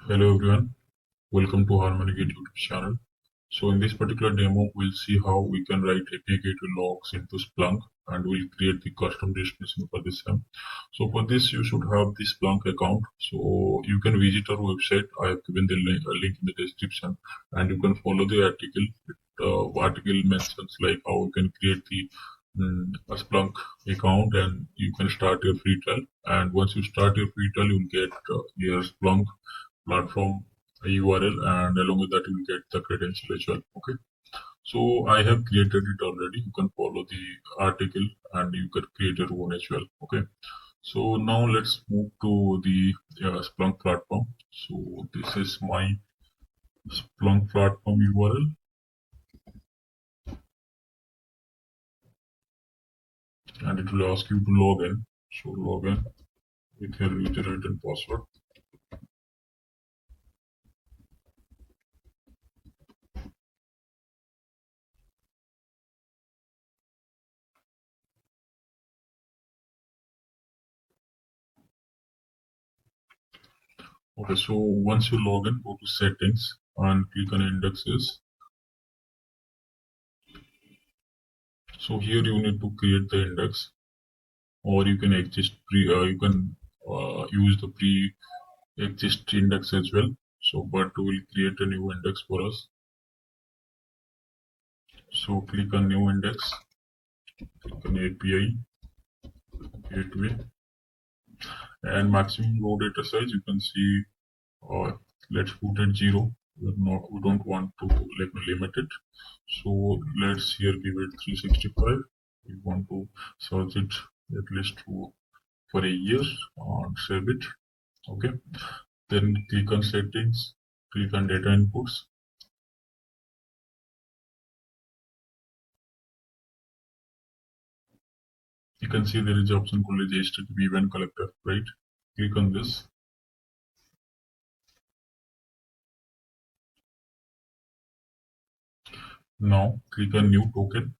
Hello everyone, welcome to Harmonigate YouTube channel. So in this particular demo, we'll see how we can write API gateway logs into Splunk and we'll create the custom destination for this one. So for this, you should have the Splunk account. So you can visit our website. I have given the link in the description and you can follow the article. Article mentions like how you can create the a Splunk account and you can start your free trial. And once you start your free trial, you'll get your Splunk platform URL, and along with that you will get the credential as well. Okay, so I have created it already. You can follow the article and you can create your own as well. Okay, so now let's move to the Splunk platform. So this is my Splunk platform URL, and it will ask you to log in. So log in with your username and password. Okay, so once you log in, go to settings and click on indexes. So here you need to create the index, or you can use the pre-exist index as well. So, but we'll create a new index for us. So click on new index, click on API gateway, and maximum row data size. You can see, let's put it 0. We don't want to limit it. So let's here give it 365. We want to search it at least for a year and save it. Okay, then click on settings, click on data inputs. You can see there is an option called as HTTP event collector, right? Click on this. Now click on new token.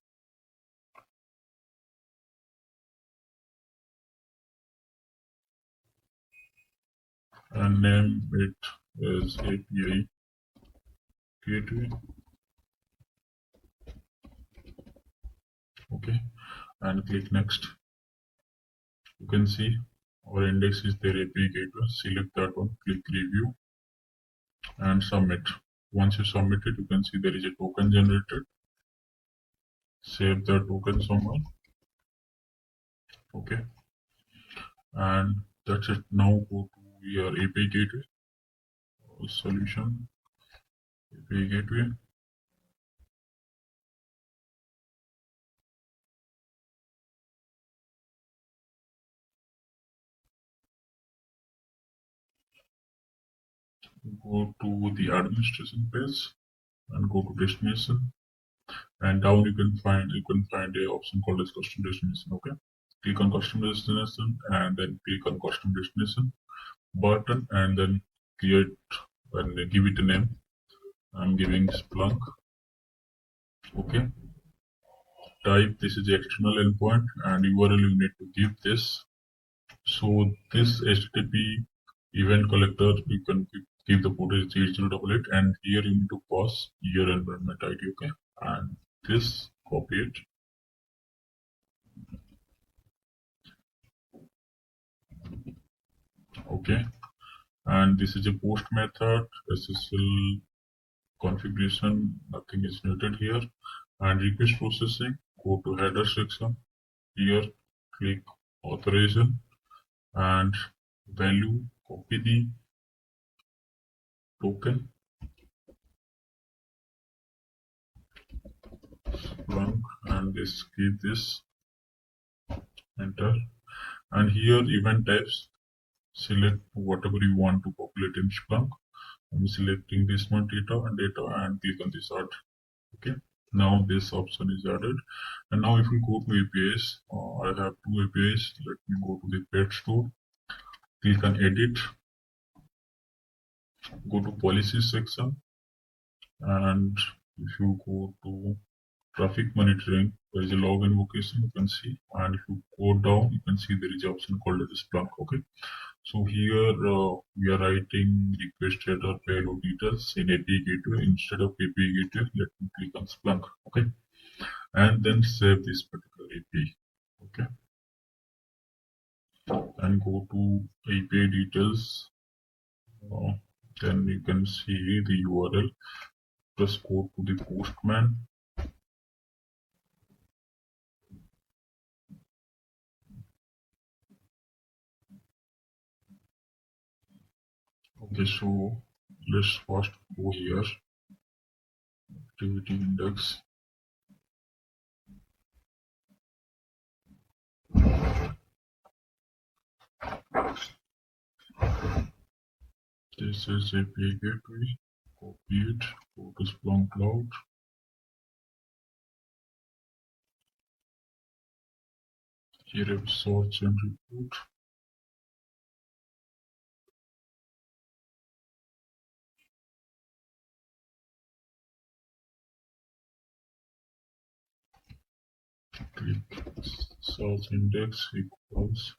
And name it as API gateway. Okay, and click next. You can see our index is there, API gateway. Select that one, click review and submit. Once you submit it, you can see there is a token generated. Save the token somewhere. Okay, and that's it. Now go to your API gateway solution, API gateway. Go to the administration page and go to destination, and down you can find a option called as custom destination. Okay, click on custom destination and then click on custom destination button and then create and give it a name. I'm giving Splunk. Okay, type this is the external endpoint and URL you need to give this. So this HTTP event collector you can give the port is 8088 and here you need to pass your environment ID. Okay, and this copy it. Okay, and this is a post method, SSL configuration, nothing is needed here. And request processing, go to header section. Here click authorization and value, copy the token Splunk and this, keep this, enter. And here event types, select whatever you want to populate in Splunk. I'm selecting this one, data and click on this add. Okay, now this option is added. And now if we go to APIs, I have two APIs. Let me go to the pet store, click on edit, go to policies section, and if you go to traffic monitoring, there is a log invocation you can see, and if you go down you can see there is an option called as Splunk. Okay, so here we are writing requested or payload details in API gateway. Instead of API gateway, let me click on Splunk. Okay, and then save this particular API. Okay, and go to API details. Then you can see the URL. Just go to the Postman. Okay, so let's first go here. Activity index. This is API gateway. Copy it. Go to Splunk Cloud. Here I have search and report. Click search index equals.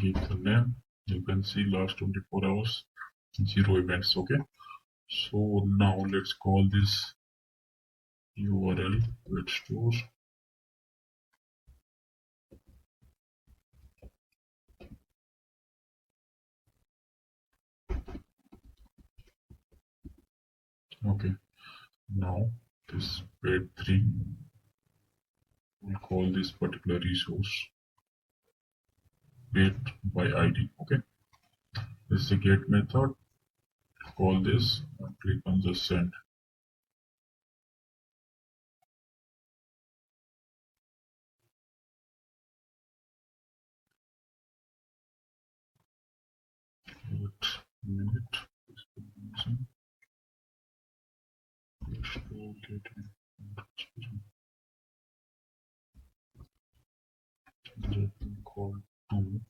Give the name. You can see last 24 hours, 0 events. Okay. So now let's call this URL web store. Okay. Now this page 3 will call this particular resource get by ID. Okay. This is the get method. Call this and click on the send. Wait a minute. Call 2.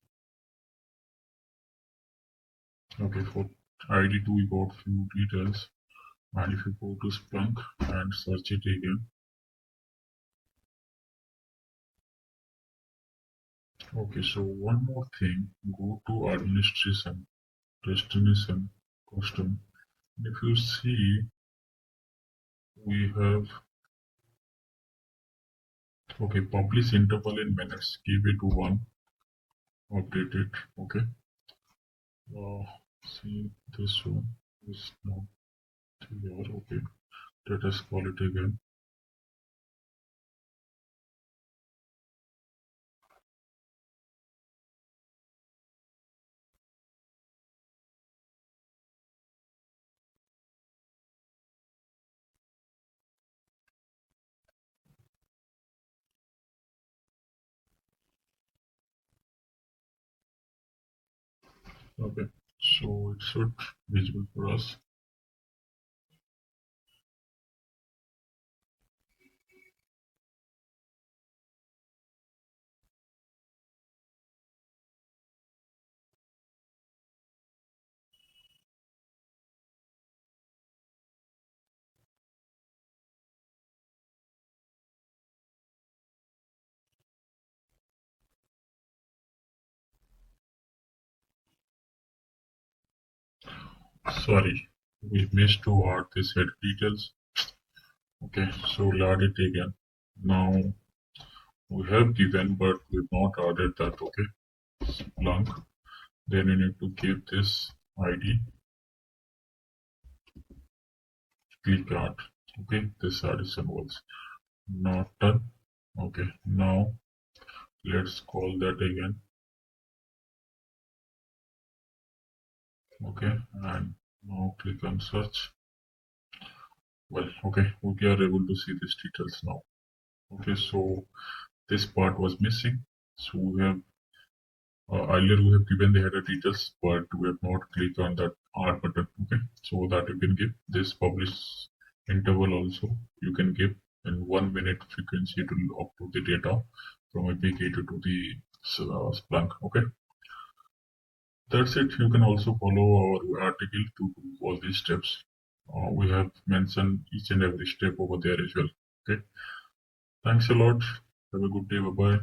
Okay, for ID2 we got few details, and if you go to Splunk and search it again. Okay, so one more thing, go to administration, destination, custom. If you see, we have okay, publish interval in minutes, give it to 1, update it. Okay, see this one is not here. Okay, let us call it again. Okay, so it should be visible for us. Sorry, we missed to add this head details. Okay, so we'll add it again. Now we have given, but we've not added that. Okay, Splunk. Then you need to give this ID. Click add. Okay, this addition was not done. Okay, now let's call that again. Okay, and now click on search. Well, okay, we are able to see these details now. Okay, so this part was missing. So we have earlier we have given the header details, but we have not clicked on that R button. Okay, so that you can give this publish interval also. You can give in 1 minute frequency to upload the data from API to the Splunk. Okay, that's it. You can also follow our article to do all these steps. we have mentioned each and every step over there as well. Okay. Thanks a lot. Have a good day. Bye bye.